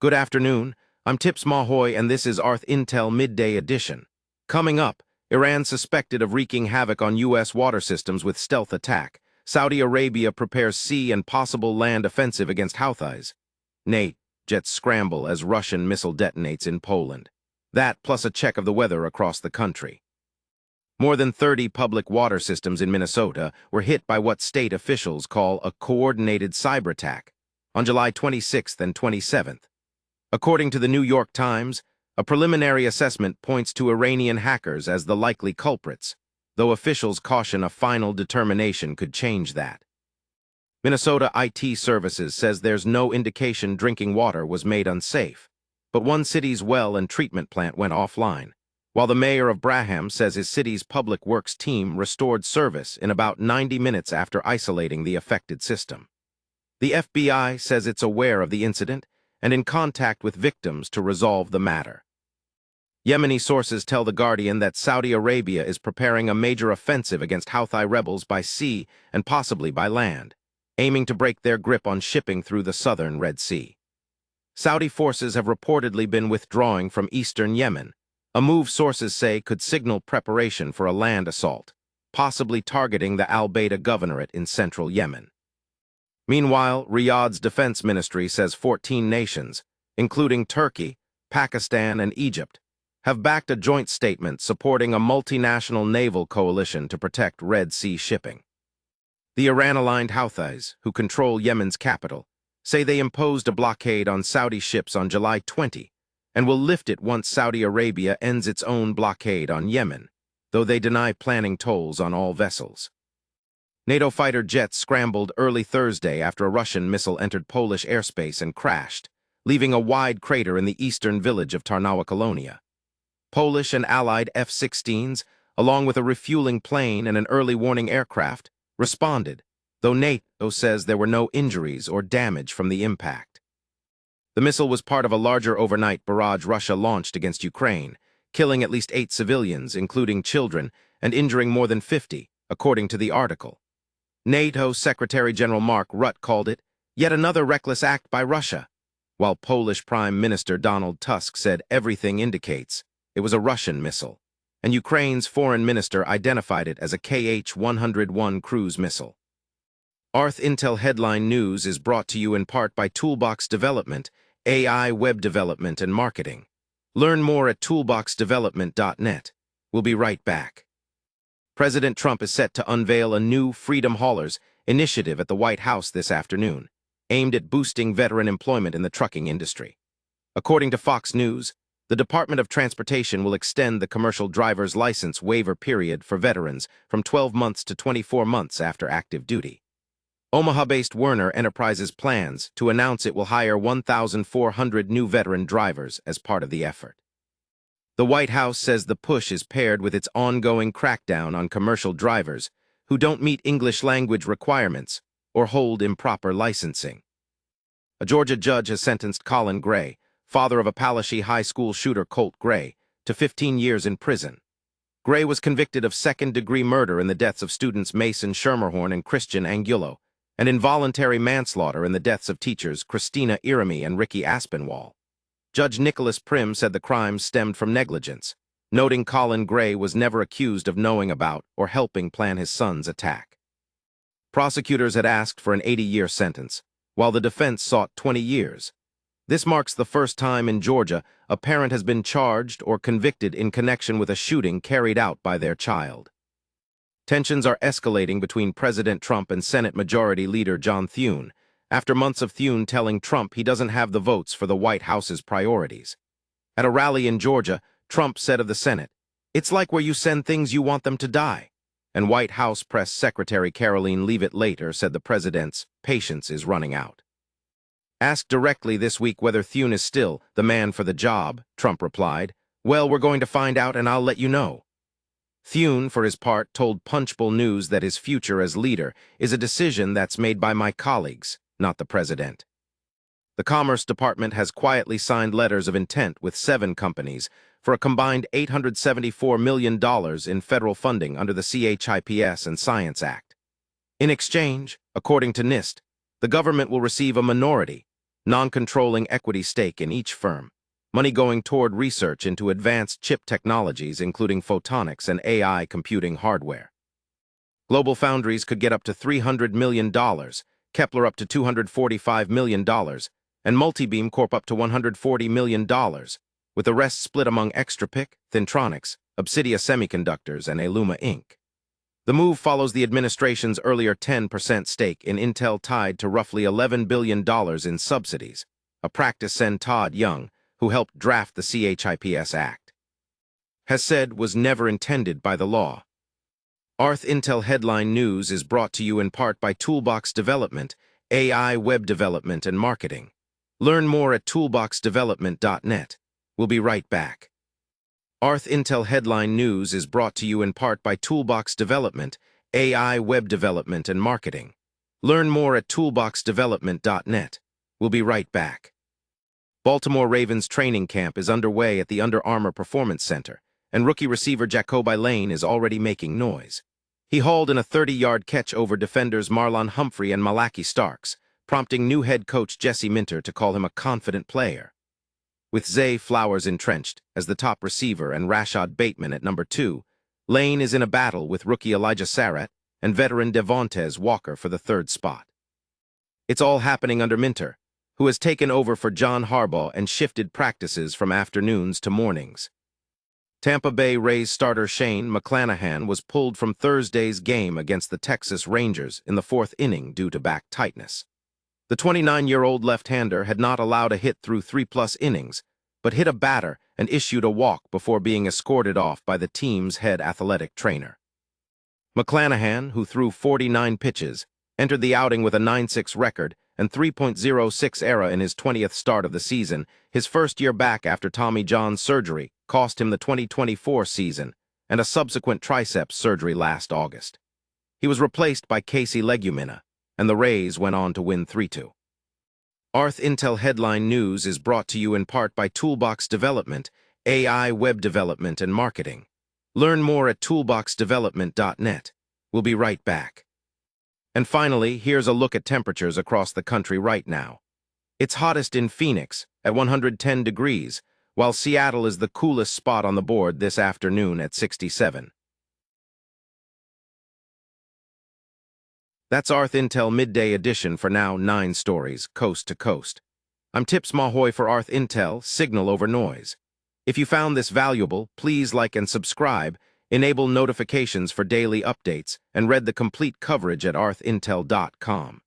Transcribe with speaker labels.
Speaker 1: Good afternoon, I'm Tips Mahoy and this is ArthIntel Midday Edition. Coming up, Iran suspected of wreaking havoc on U.S. water systems with stealth attack. Saudi Arabia prepares sea and possible land offensive against Houthis. NATO jets scramble as Russian missile detonates in Poland. That plus a check of the weather across the country. More than 30 public water systems in Minnesota were hit by what state officials call a coordinated cyber attack on July 26th and 27th. According to the New York Times, a preliminary assessment points to Iranian hackers as the likely culprits, though officials caution a final determination could change that. Minnesota IT Services says there's no indication drinking water was made unsafe, but one city's well and treatment plant went offline, while the mayor of Braham says his city's public works team restored service in about 90 minutes after isolating the affected system. The FBI says it's aware of the incident and in contact with victims to resolve the matter. Yemeni sources tell The Guardian that Saudi Arabia is preparing a major offensive against Houthi rebels by sea and possibly by land, aiming to break their grip on shipping through the southern Red Sea. Saudi forces have reportedly been withdrawing from eastern Yemen, a move sources say could signal preparation for a land assault, possibly targeting the Al-Baida governorate in central Yemen. Meanwhile, Riyadh's defense ministry says 14 nations, including Turkey, Pakistan, and Egypt, have backed a joint statement supporting a multinational naval coalition to protect Red Sea shipping. The Iran-aligned Houthis, who control Yemen's capital, say they imposed a blockade on Saudi ships on July 20 and will lift it once Saudi Arabia ends its own blockade on Yemen, though they deny planning tolls on all vessels. NATO fighter jets scrambled early Thursday after a Russian missile entered Polish airspace and crashed, leaving a wide crater in the eastern village of Tarnowa-Kolonia. Polish and Allied F-16s, along with a refueling plane and an early warning aircraft, responded, though NATO says there were no injuries or damage from the impact. The missile was part of a larger overnight barrage Russia launched against Ukraine, killing at least 8 civilians, including children, and injuring more than 50, according to the article. NATO Secretary General Mark Rutte called it yet another reckless act by Russia, while Polish Prime Minister Donald Tusk said everything indicates it was a Russian missile, and Ukraine's foreign minister identified it as a Kh-101 cruise missile. ArthIntel Headline News is brought to you in part by Toolbox Development, AI web development and marketing. Learn more at toolboxdevelopment.net. We'll be right back. President Trump is set to unveil a new Freedom Haulers initiative at the White House this afternoon, aimed at boosting veteran employment in the trucking industry. According to Fox News, the Department of Transportation will extend the commercial driver's license waiver period for veterans from 12 months to 24 months after active duty. Omaha-based Werner Enterprises plans to announce it will hire 1,400 new veteran drivers as part of the effort. The White House says the push is paired with its ongoing crackdown on commercial drivers who don't meet English language requirements or hold improper licensing. A Georgia judge has sentenced Colin Gray, father of Appalachia High School shooter Colt Gray, to 15 years in prison. Gray was convicted of second-degree murder in the deaths of students Mason Schermerhorn and Christian Angulo, and involuntary manslaughter in the deaths of teachers Christina Irami and Ricky Aspinwall. Judge Nicholas Prim said the crimes stemmed from negligence, noting Colin Gray was never accused of knowing about or helping plan his son's attack. Prosecutors had asked for an 80-year sentence, while the defense sought 20 years. This marks the first time in Georgia a parent has been charged or convicted in connection with a shooting carried out by their child. Tensions are escalating between President Trump and Senate Majority Leader John Thune, after months of Thune telling Trump he doesn't have the votes for the White House's priorities. At a rally in Georgia, Trump said of the Senate, "It's like where you send things you want them to die." And White House Press Secretary Caroline Leavitt later said the president's patience is running out. Asked directly this week whether Thune is still the man for the job, Trump replied, "Well, we're going to find out and I'll let you know." Thune, for his part, told Punchbowl News that his future as leader is a decision that's made by my colleagues, not the president. The Commerce Department has quietly signed letters of intent with 7 companies for a combined $874 million in federal funding under the CHIPS and Science Act. In exchange, according to NIST, the government will receive a minority, non-controlling equity stake in each firm, money going toward research into advanced chip technologies including photonics and AI computing hardware. Global Foundries could get up to $300 million, Kepler up to $245 million, and Multibeam Corp up to $140 million, with the rest split among Extrapic, Thintronics, Obsidia Semiconductors, and Eluma Inc. The move follows the administration's earlier 10% stake in Intel tied to roughly $11 billion in subsidies, a practice Sen Todd Young, who helped draft the CHIPS Act, has said was never intended by the law. ArthIntel Headline News is brought to you in part by Toolbox Development, AI web development and marketing. Learn more at toolboxdevelopment.net. We'll be right back. ArthIntel Headline News is brought to you in part by Toolbox Development, AI web development and marketing. Learn more at toolboxdevelopment.net. We'll be right back. Baltimore Ravens training camp is underway at the Under Armour Performance Center, and rookie receiver Jacoby Lane is already making noise. He hauled in a 30-yard catch over defenders Marlon Humphrey and Malachi Starks, prompting new head coach Jesse Minter to call him a confident player. With Zay Flowers entrenched as the top receiver and Rashad Bateman at number 2, Lane is in a battle with rookie Elijah Sarrett and veteran Devontae Walker for the third spot. It's all happening under Minter, who has taken over for John Harbaugh and shifted practices from afternoons to mornings. Tampa Bay Rays starter Shane McClanahan was pulled from Thursday's game against the Texas Rangers in the fourth inning due to back tightness. The 29-year-old left-hander had not allowed a hit through 3+ innings, but hit a batter and issued a walk before being escorted off by the team's head athletic trainer. McClanahan, who threw 49 pitches, entered the outing with a 9.6 record and 3.06 ERA in his 20th start of the season. His first year back after Tommy John surgery cost him the 2024 season and a subsequent triceps surgery last August. He was replaced by Casey Legumina, and the Rays went on to win 3-2. ArthIntel Headline News is brought to you in part by Toolbox Development, AI web development and marketing. Learn more at toolboxdevelopment.net. We'll be right back. And finally, here's a look at temperatures across the country right now. It's hottest in Phoenix at 110 degrees, while Seattle is the coolest spot on the board this afternoon at 67. That's ArthIntel Midday Edition for now, 9 stories, coast to coast. I'm Tips Mahoy for ArthIntel, Signal Over Noise. If you found this valuable, please like and subscribe, enable notifications for daily updates, and read the complete coverage at arthintel.com.